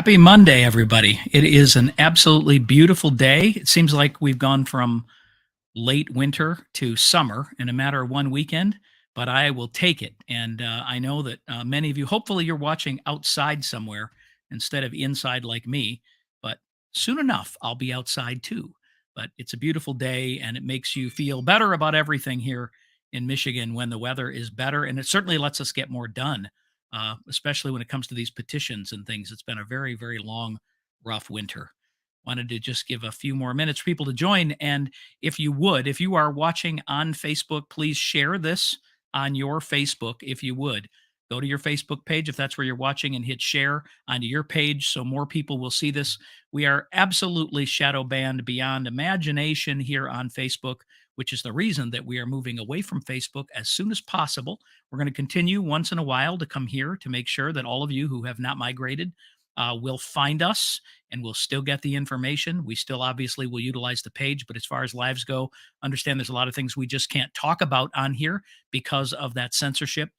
Happy Monday, everybody. It is an absolutely beautiful day. It seems like we've gone from late winter to summer in a matter of one weekend, but I will take it. And I know that many of you, hopefully, you're watching outside somewhere instead of inside like me. But soon enough, I'll be outside too. But it's a beautiful day, and it makes you feel better about everything here in Michigan when the weather is better. And it certainly lets us get more done, especially when it comes to these petitions and things. It's been a very, very long, rough winter. Wanted to just give a few more minutes for people to join. And if you would, if you are watching on Facebook, please share this on your Facebook. If you would, go to your Facebook page if that's where you're watching and hit share onto your page so more people will see this. We are absolutely shadow banned beyond imagination here on Facebook, which is the reason that we are moving away from Facebook as soon as possible. We're going to continue once in a while to come here to make sure that all of you who have not migrated will find us and we'll still get the information. We still obviously will utilize the page, but as far as lives go, understand there's a lot of things we just can't talk about on here because of that censorship.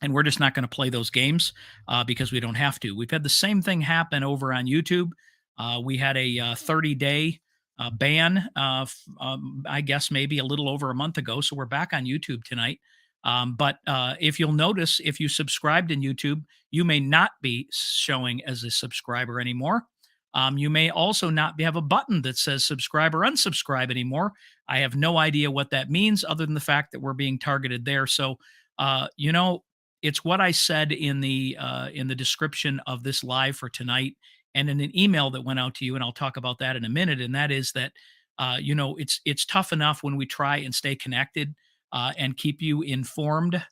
And we're just not going to play those games because we don't have to. We've had the same thing happen over on YouTube. We had a 30-day ban, I guess maybe a little over a month ago. So we're back on YouTube tonight. But if you'll notice, if you subscribed in YouTube, you may not be showing as a subscriber anymore. You may also not have a button that says subscribe or unsubscribe anymore. I have no idea what that means other than the fact that we're being targeted there. So, you know, it's what I said in the description of this live for tonight and in an email that went out to you, and I'll talk about that in a minute. And that is that it's tough enough when we try and stay connected and keep you informed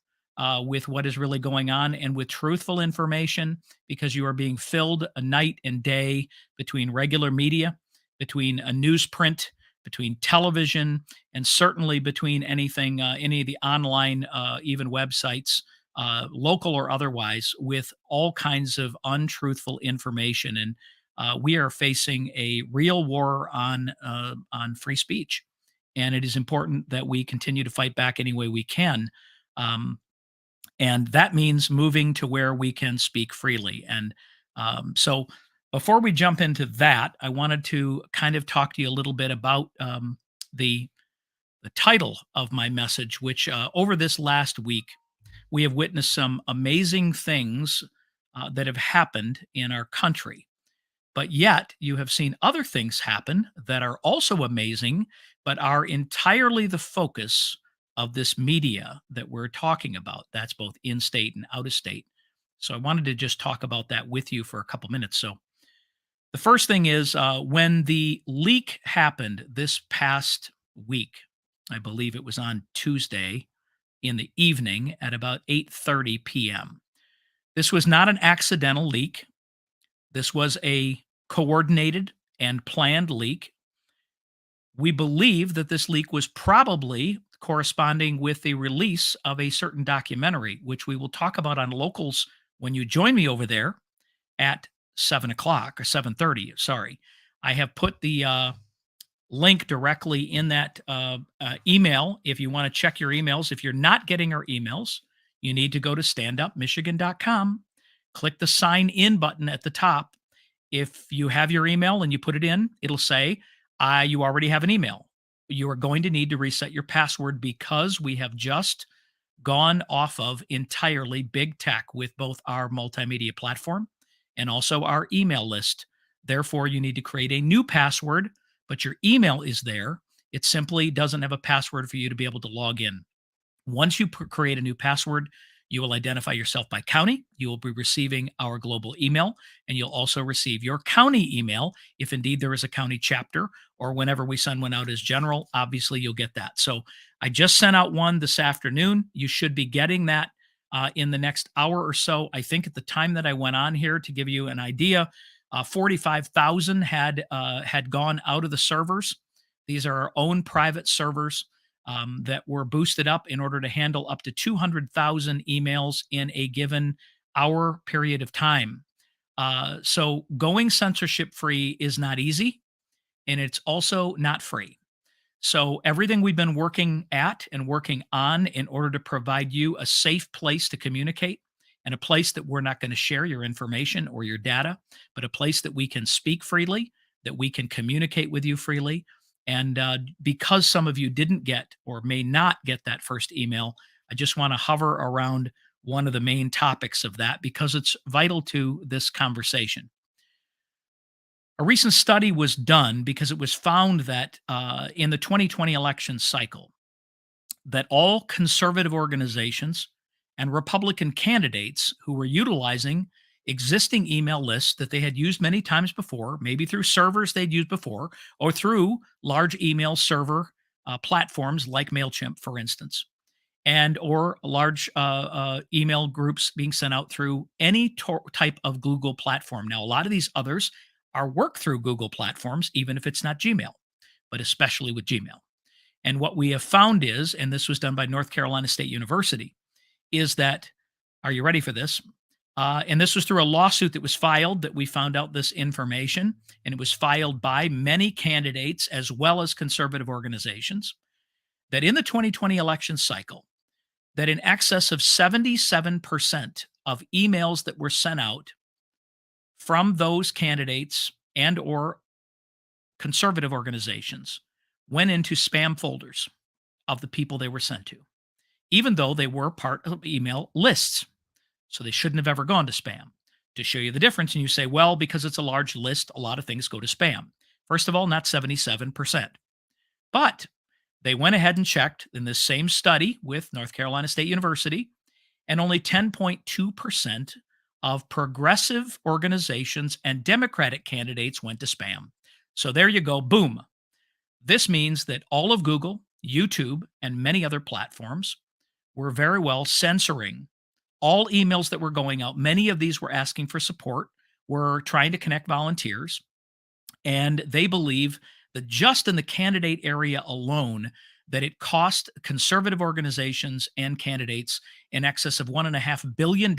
with what is really going on and with truthful information because you are being filled a night and day between regular media, between a newsprint, between television, and certainly between anything, any of the online, even websites, local or otherwise, with all kinds of untruthful information. And we are facing a real war on free speech, and it is important that we continue to fight back any way we can. Um, and that means moving to where we can speak freely. And so, before we jump into that, I wanted to kind of talk to you a little bit about the the title of my message, which over this last week we have witnessed some amazing things that have happened in our country. But yet, you have seen other things happen that are also amazing, but are entirely the focus of this media that we're talking about. That's both in state and out of state. So, I wanted to just talk about that with you for a couple minutes. So, the first thing is when the leak happened this past week, I believe it was on Tuesday in the evening at about 8:30 p.m. This was not an accidental leak. This was a coordinated and planned leak. We believe that this leak was probably corresponding with the release of a certain documentary, which we will talk about on Locals when you join me over there at 7 o'clock or 7:30. Sorry, I have put the link directly in that email. If you want to check your emails, if you're not getting our emails, you need to go to standupmichigan.com, click the sign in button at the top. If you have your email and you put it in, it'll say, you already have an email. You are going to need to reset your password because we have just gone off of entirely big tech with both our multimedia platform and also our email list. Therefore, you need to create a new password, but your email is there. It simply doesn't have a password for you to be able to log in. Once you create a new password, you will identify yourself by county. You will be receiving our global email, and you'll also receive your county email if indeed there is a county chapter, or whenever we send one out as general, obviously you'll get that. So I just sent out one this afternoon. You should be getting that in the next hour or so. I think at the time that I went on here, to give you an idea, 45,000 had gone out of the servers. These are our own private servers that were boosted up in order to handle up to 200,000 emails in a given hour period of time. So going censorship free is not easy, and it's also not free. So everything we've been working at and working on in order to provide you a safe place to communicate and a place that we're not going to share your information or your data, but a place that we can speak freely, that we can communicate with you freely. And because some of you didn't get or may not get that first email, I just want to hover around one of the main topics of that because it's vital to this conversation. A recent study was done because it was found that in the 2020 election cycle, that all conservative organizations and Republican candidates who were utilizing existing email lists that they had used many times before, maybe through servers they'd used before, or through large email server platforms like MailChimp, for instance, and or large email groups being sent out through any type of Google platform. Now, a lot of these others are work through Google platforms, even if it's not Gmail, but especially with Gmail. And what we have found is, and this was done by North Carolina State University, is that, are you ready for this? And this was through a lawsuit that was filed that we found out this information, and it was filed by many candidates as well as conservative organizations, that in the 2020 election cycle, that in excess of 77% of emails that were sent out from those candidates and or conservative organizations went into spam folders of the people they were sent to, even though they were part of email lists. So they shouldn't have ever gone to spam. To show you the difference, and you say, well, because it's a large list, a lot of things go to spam. First of all, not 77%. But they went ahead and checked in this same study with North Carolina State University, and only 10.2% of progressive organizations and Democratic candidates went to spam. So there you go. Boom. This means that all of Google, YouTube, and many other platforms were very well censoring all emails that were going out. Many of these were asking for support, were trying to connect volunteers, and they believe that just in the candidate area alone, that it cost conservative organizations and candidates in excess of $1.5 billion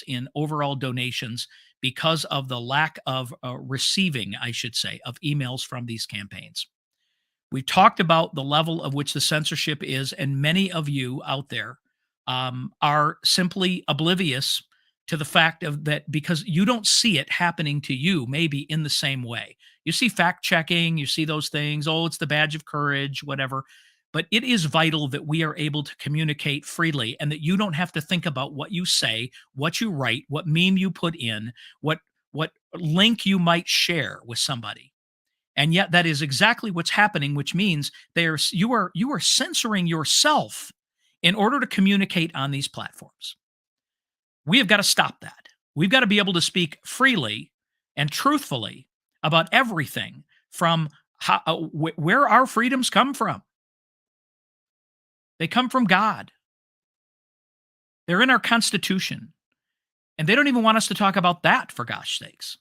in overall donations because of the lack of receiving, I should say, of emails from these campaigns. We've talked about the level of which the censorship is, and many of you out there are simply oblivious to the fact of that because you don't see it happening to you maybe in the same way. You see fact checking, you see those things, oh, it's the badge of courage, whatever. But it is vital that we are able to communicate freely and that you don't have to think about what you say, what you write, what meme you put in, what link you might share with somebody. And yet that is exactly what's happening, which means you are censoring yourself in order to communicate on these platforms. We have got to stop that. We've got to be able to speak freely and truthfully about everything from where our freedoms come from. They come from God. They're in our Constitution. And they don't even want us to talk about that, for gosh sakes.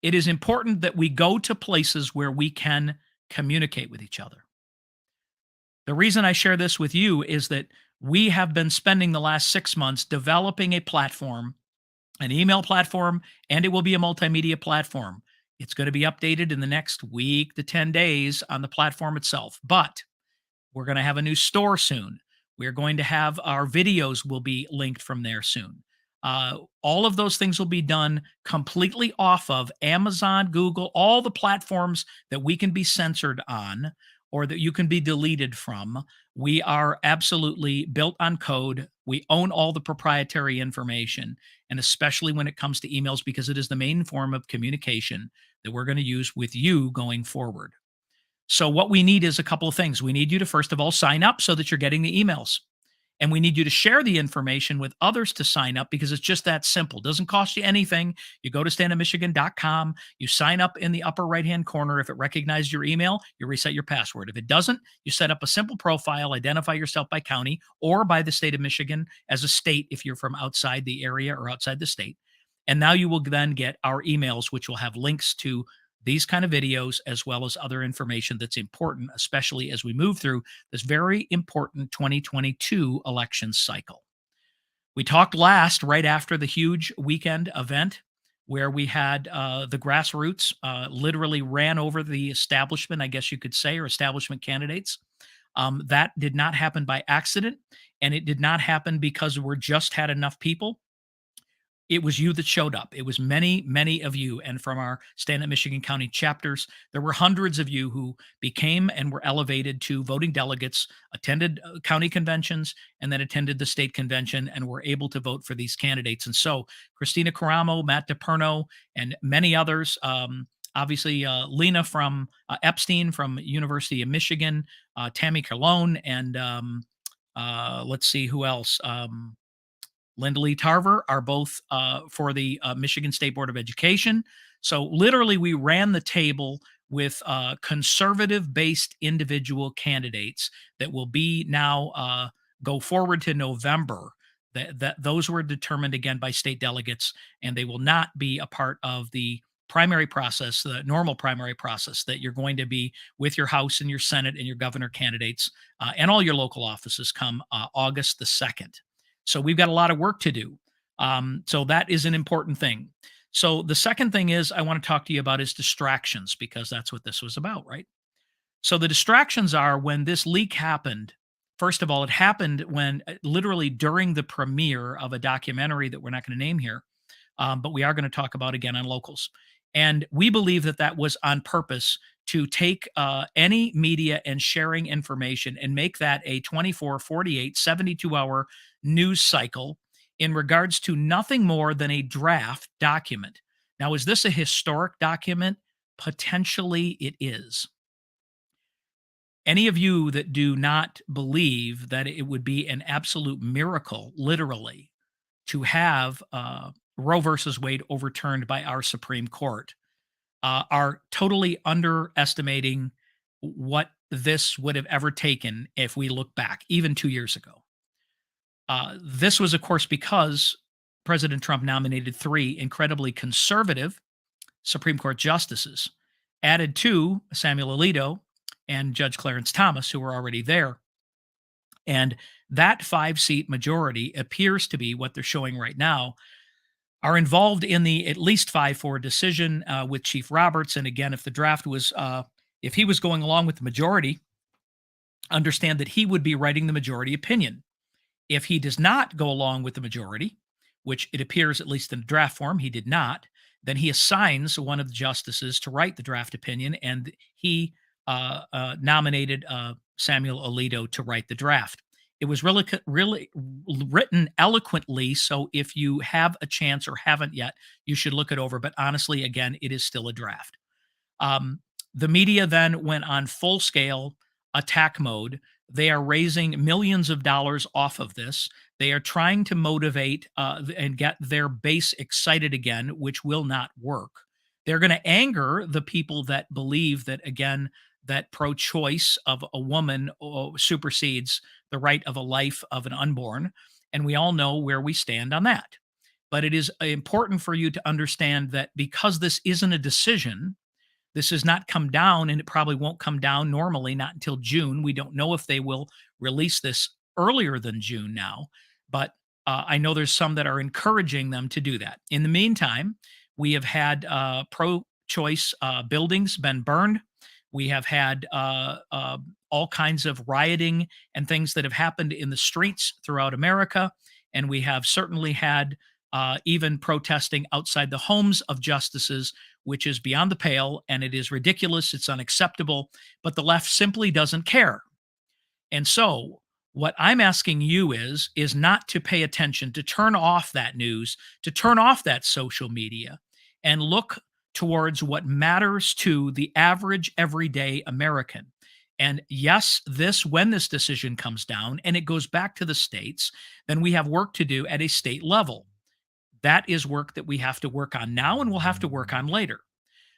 It is important that we go to places where we can communicate with each other. The reason I share this with you is that we have been spending the last 6 months developing a platform, an email platform, and it will be a multimedia platform. It's going to be updated in the next week to 10 days on the platform itself. But we're going to have a new store soon. We're going to have our videos will be linked from there soon. All of those things will be done completely off of Amazon, Google, all the platforms that we can be censored on or that you can be deleted from. We are absolutely built on code. We own all the proprietary information, and especially when it comes to emails, because it is the main form of communication that we're going to use with you going forward. So what we need is a couple of things. We need you to, first of all, sign up so that you're getting the emails. And we need you to share the information with others to sign up because it's just that simple. It doesn't cost you anything. You go to standupmichigan.com, you sign up in the upper right-hand corner. If it recognizes your email, you reset your password. If it doesn't, you set up a simple profile, identify yourself by county or by the state of Michigan as a state if you're from outside the area or outside the state. And now you will then get our emails, which will have links to these kind of videos, as well as other information that's important, especially as we move through this very important 2022 election cycle. We talked last, right after the huge weekend event, where we had the grassroots literally ran over the establishment, I guess you could say, or establishment candidates. That did not happen by accident, and it did not happen because we just had enough people. It was you that showed up. It was many, many of you. And from our Stand Up Michigan County chapters, there were hundreds of you who became and were elevated to voting delegates, attended county conventions, and then attended the state convention and were able to vote for these candidates. And so, Christina Caramo, Matt DePerno, and many others. Obviously, Lena from Epstein from University of Michigan, Tammy Cologne, and let's see who else. Linda Lee Tarver are both for the Michigan State Board of Education. So literally, we ran the table with conservative-based individual candidates that will be now go forward to November. That those were determined again by state delegates, and they will not be a part of the primary process, the normal primary process that you're going to be with your House and your Senate and your governor candidates and all your local offices come August the 2nd. So we've got a lot of work to do. So that is an important thing. So the second thing is I want to talk to you about is distractions because that's what this was about, right? So the distractions are when this leak happened. First of all, it happened when literally during the premiere of a documentary that we're not going to name here, but we are going to talk about again on locals. And we believe that that was on purpose to take any media and sharing information and make that a 24, 48, 72-hour news cycle in regards to nothing more than a draft document. Now, is this a historic document? Potentially it is. Any of you that do not believe that it would be an absolute miracle, literally, to have Roe versus Wade overturned by our Supreme Court are totally underestimating what this would have ever taken if we look back, even 2 years ago. This was, of course, because President Trump nominated three incredibly conservative Supreme Court justices, added to Samuel Alito and Judge Clarence Thomas, who were already there. And that 5-seat majority appears to be what they're showing right now are involved in the at least 5-4 decision with Chief Roberts. And again, if the draft was, if he was going along with the majority, understand that he would be writing the majority opinion. If he does not go along with the majority, which it appears, at least in draft form, he did not, then he assigns one of the justices to write the draft opinion, and he nominated Samuel Alito to write the draft. It was really written eloquently, so if you have a chance or haven't yet, you should look it over. But honestly, again, it is still a draft. The media then went on full-scale attack mode. They are raising millions of dollars off of this. They are trying to motivate and get their base excited again, which will not work. They're going to anger the people that believe that, again, that pro-choice of a woman supersedes the right of a life of an unborn. And we all know where we stand on that. But it is important for you to understand that because this isn't a decision, this has not come down, and it probably won't come down normally, not until June. We don't know if they will release this earlier than June now, but I know there's some that are encouraging them to do that. In the meantime, we have had pro-choice buildings been burned. We have had all kinds of rioting and things that have happened in the streets throughout America, and we have certainly had even protesting outside the homes of justices, which is beyond the pale, and it is ridiculous. It's unacceptable, but the left simply doesn't care. And so what I'm asking you is not to pay attention, to turn off that news, to turn off that social media, and look towards what matters to the average everyday American. And yes, when this decision comes down and it goes back to the states, then we have work to do at a state level. That is work that we have to work on now and we'll have to work on later.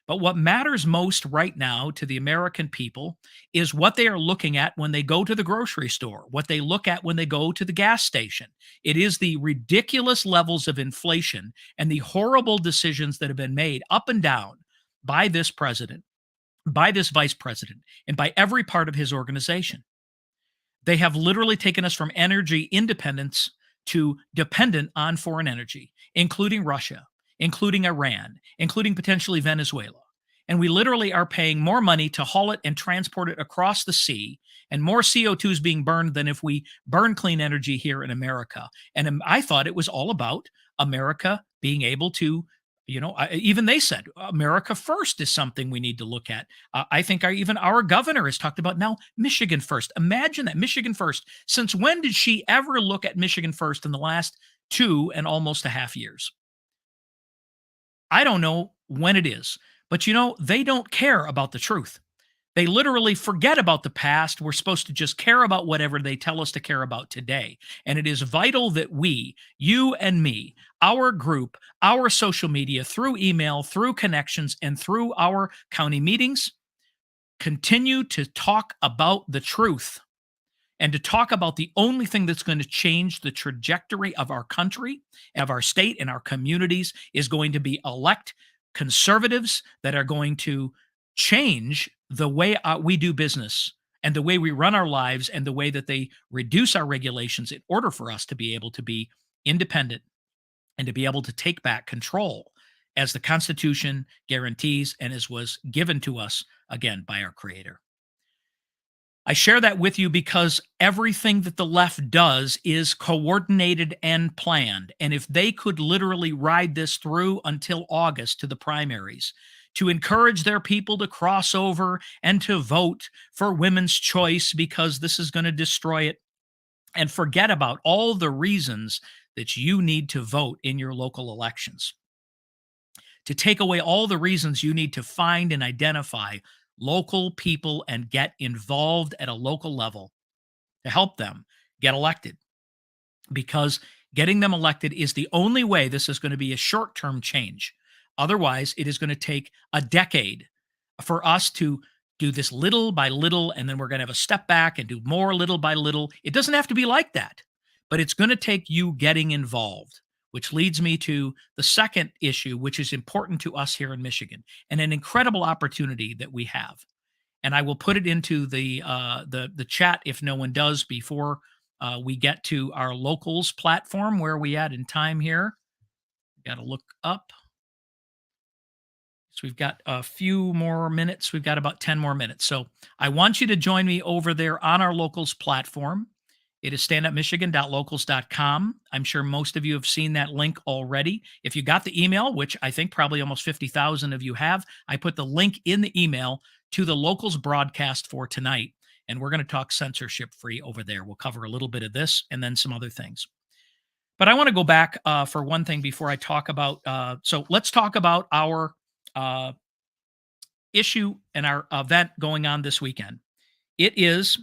But what matters most right now to the American people is what they are looking at when they go to the grocery store, what they look at when they go to the gas station. It is the ridiculous levels of inflation and the horrible decisions that have been made up and down by this president, by this vice president, and by every part of his organization. They have literally taken us from energy independence to dependent on foreign energy, including Russia, including Iran, including potentially Venezuela. And we literally are paying more money to haul it and transport it across the sea, and more CO2 is being burned than if we burn clean energy here in America. And I thought it was all about America being able to, even they said America first is something we need to look at. I think even our governor has talked about now Michigan first. Imagine that, Michigan first. Since when did she ever look at Michigan first in the last 2.5 years? I don't know when it is, but they don't care about the truth. They literally forget about the past. We're supposed to just care about whatever they tell us to care about today. And it is vital that we, you and me, our group, our social media, through email, through connections, and through our county meetings, continue to talk about the truth and to talk about the only thing that's going to change the trajectory of our country, of our state, and our communities is going to be elect conservatives that are going to change the way we do business and the way we run our lives and the way that they reduce our regulations in order for us to be able to be independent and to be able to take back control as the Constitution guarantees and as was given to us again by our Creator. I share that with you because everything that the left does is coordinated and planned. And if they could literally ride this through until August to the primaries to encourage their people to cross over and to vote for women's choice because this is going to destroy it, and forget about all the reasons that you need to vote in your local elections, to take away all the reasons you need to find and identify local people and get involved at a local level to help them get elected. Because getting them elected is the only way this is going to be a short term change. Otherwise, it is going to take a decade for us to do this little by little, and then we're going to have a step back and do more little by little. It doesn't have to be like that, but it's going to take you getting involved, which leads me to the second issue, which is important to us here in Michigan and an incredible opportunity that we have. And I will put it into the chat if no one does before we get to our locals platform. Where are we at in time here? Got to look up. So we've got a few more minutes. We've got about 10 more minutes. So I want you to join me over there on our locals platform. It is standupmichigan.locals.com. I'm sure most of you have seen that link already. If you got the email, which I think probably almost 50,000 of you have, I put the link in the email to the locals broadcast for tonight. And we're going to talk censorship free over there. We'll cover a little bit of this and then some other things. But I want to go back for one thing before I talk about. So let's talk about our issue and our event going on this weekend. It is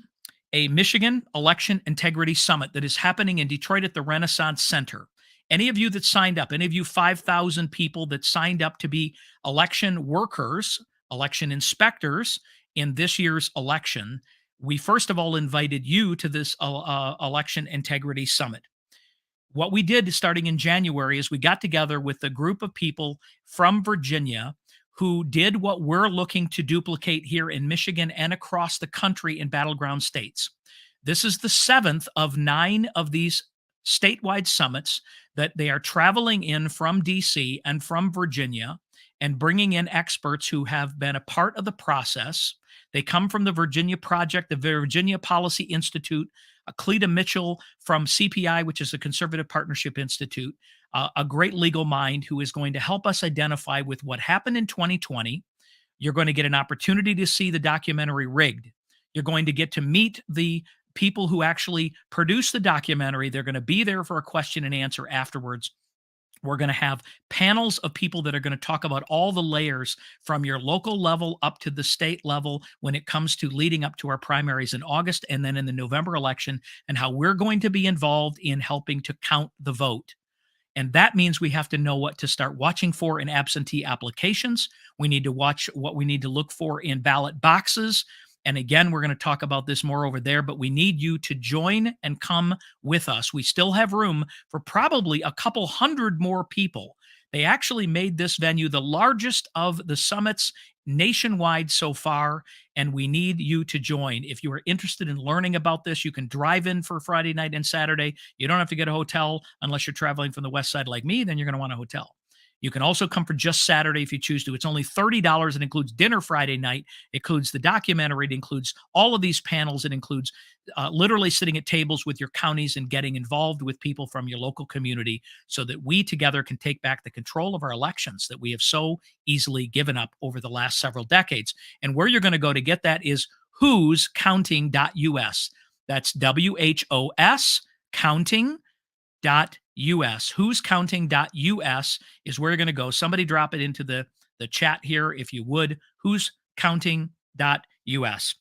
a Michigan Election Integrity Summit that is happening in Detroit at the Renaissance Center. Any of you that signed up, any of you 5,000 people that signed up to be election workers, election inspectors in this year's election, we first of all invited you to this Election Integrity Summit. What we did starting in January is we got together with a group of people from Virginia who did what we're looking to duplicate here in Michigan and across the country in battleground states. This is the 7th of 9 of these statewide summits that they are traveling in from DC and from Virginia and bringing in experts who have been a part of the process. They come from the Virginia Project, the Virginia Policy Institute, Cleta Mitchell from CPI, which is the Conservative Partnership Institute, a great legal mind who is going to help us identify with what happened in 2020. You're going to get an opportunity to see the documentary Rigged. You're going to get to meet the people who actually produced the documentary. They're going to be there for a question and answer afterwards. We're going to have panels of people that are going to talk about all the layers from your local level up to the state level when it comes to leading up to our primaries in August and then in the November election, and how we're going to be involved in helping to count the vote. And that means we have to know what to start watching for in absentee applications. We need to watch what we need to look for in ballot boxes. And again, we're going to talk about this more over there, but we need you to join and come with us. We still have room for probably a couple hundred more people. They actually made this venue the largest of the summits nationwide so far, and we need you to join. If you are interested in learning about this, you can drive in for Friday night and Saturday. You don't have to get a hotel unless you're traveling from the west side like me, then you're going to want a hotel. You can also come for just Saturday if you choose to. It's only $30. It includes dinner Friday night. It includes the documentary. It includes all of these panels. It includes literally sitting at tables with your counties and getting involved with people from your local community so that we together can take back the control of our elections that we have so easily given up over the last several decades. And where you're going to go to get that is whoscounting.us. That's WHOS counting.us. Whoscounting.us is where you're going to go. Somebody drop it into the chat here if you would. Whoscounting.us.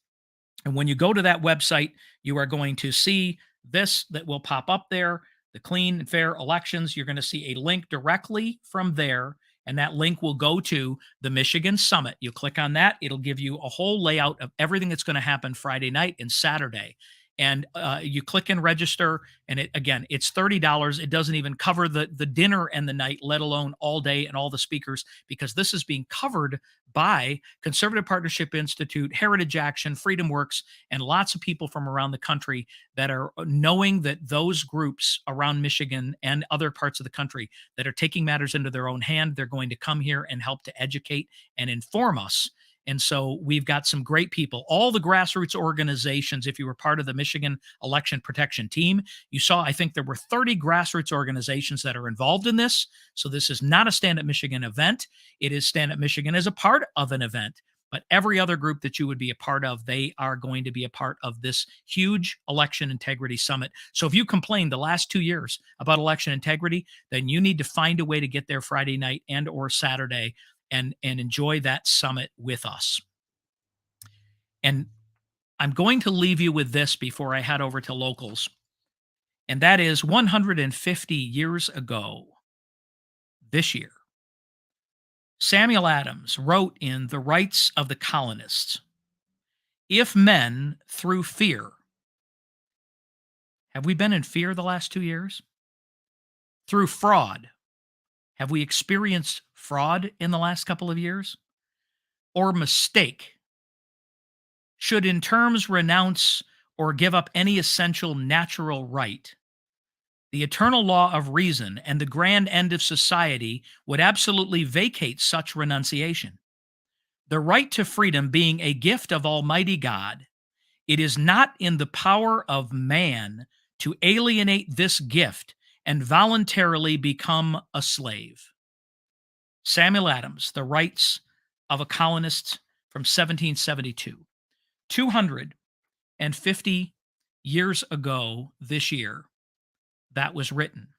And when you go to that website, you are going to see this that will pop up there, the clean and fair elections. You're going to see a link directly from there, and that link will go to the Michigan Summit. You click on that. It'll give you a whole layout of everything that's going to happen Friday night and Saturday. And you click and register, and it's $30. It doesn't even cover the dinner and the night, let alone all day and all the speakers, because this is being covered by Conservative Partnership Institute, Heritage Action, Freedom Works, and lots of people from around the country that are knowing that those groups around Michigan and other parts of the country that are taking matters into their own hand, they're going to come here and help to educate and inform us. And so we've got some great people, all the grassroots organizations. If you were part of the Michigan Election Protection Team, you saw, I think there were 30 grassroots organizations that are involved in this. So this is not a Stand Up Michigan event. It is Stand Up Michigan as a part of an event. But every other group that you would be a part of, they are going to be a part of this huge election integrity summit. So if you complained the last 2 years about election integrity, then you need to find a way to get there Friday night and or Saturday and enjoy that summit with us. And I'm going to leave you with this before I head over to locals. And that is 150 years ago this year, Samuel Adams wrote in The Rights of the Colonists, "If men through fear," have we been in fear the last 2 years? "Through fraud," have we experienced fraud in the last couple of years? "Or mistake, should in terms renounce or give up any essential natural right, the eternal law of reason and the grand end of society would absolutely vacate such renunciation. The right to freedom being a gift of Almighty God, it is not in the power of man to alienate this gift and voluntarily become a slave." Samuel Adams, The Rights of a Colonist from 1772. 250 years ago this year, that was written.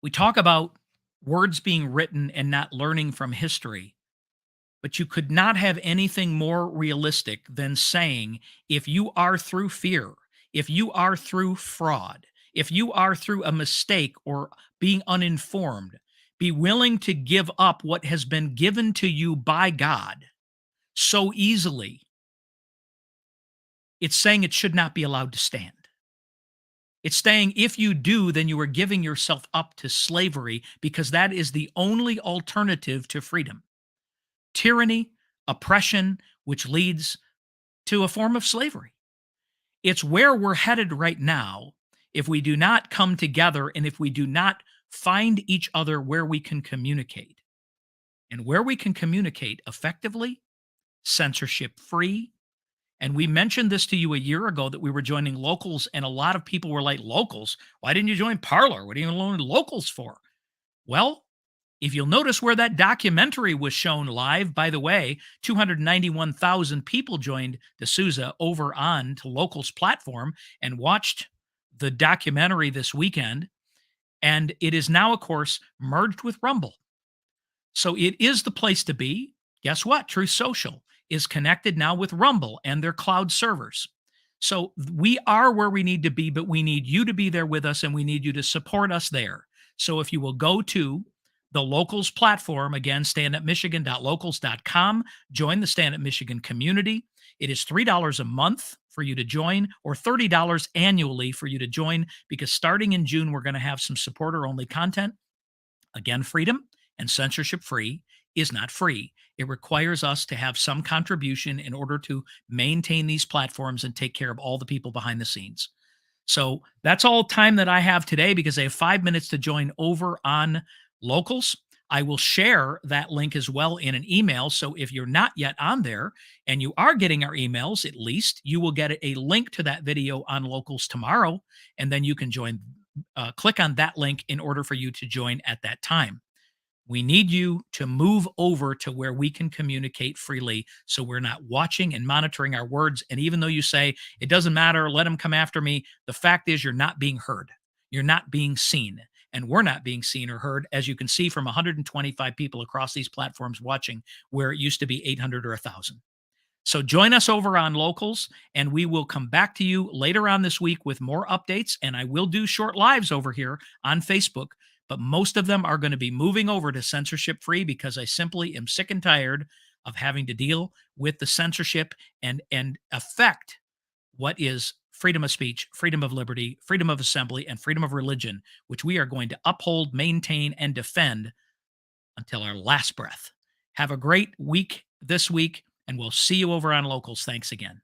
We talk about words being written and not learning from history, but you could not have anything more realistic than saying, if you are through fear, if you are through fraud, if you are through a mistake or being uninformed, be willing to give up what has been given to you by God so easily. It's saying it should not be allowed to stand. It's saying if you do, then you are giving yourself up to slavery, because that is the only alternative to freedom. Tyranny, oppression, which leads to a form of slavery. It's where we're headed right now if we do not come together and if we do not find each other where we can communicate. And where we can communicate effectively, censorship free. And we mentioned this to you a year ago that we were joining locals, and a lot of people were like, "Locals? Why didn't you join Parler? What are you joining locals for?" Well, if you'll notice where that documentary was shown live, by the way, 291,000 people joined D'Souza over on to Locals platform and watched the documentary this weekend. And it is now, of course, merged with Rumble. So it is the place to be. Guess what? Truth Social is connected now with Rumble and their cloud servers. So we are where we need to be, but we need you to be there with us, and we need you to support us there. So if you will go to the Locals platform, again, standupmichigan.locals.com, join the Stand Up Michigan community. It is $3 a month for you to join, or $30 annually for you to join, because starting in June, we're going to have some supporter-only content. Again, freedom and censorship free is not free. It requires us to have some contribution in order to maintain these platforms and take care of all the people behind the scenes. So that's all time that I have today, because I have 5 minutes to join over on Locals, I will share that link as well in an email. So if you're not yet on there and you are getting our emails, at least you will get a link to that video on Locals tomorrow. And then you can join, click on that link in order for you to join at that time. We need you to move over to where we can communicate freely so we're not watching and monitoring our words. And even though you say, it doesn't matter, let them come after me, the fact is you're not being heard. You're not being seen. And we're not being seen or heard, as you can see from 125 people across these platforms watching, where it used to be 800 or 1,000. So join us over on Locals, and we will come back to you later on this week with more updates. And I will do short lives over here on Facebook, but most of them are going to be moving over to censorship free because I simply am sick and tired of having to deal with the censorship and affect what is freedom of speech, freedom of liberty, freedom of assembly, and freedom of religion, which we are going to uphold, maintain, and defend until our last breath. Have a great week this week, and we'll see you over on Locals. Thanks again.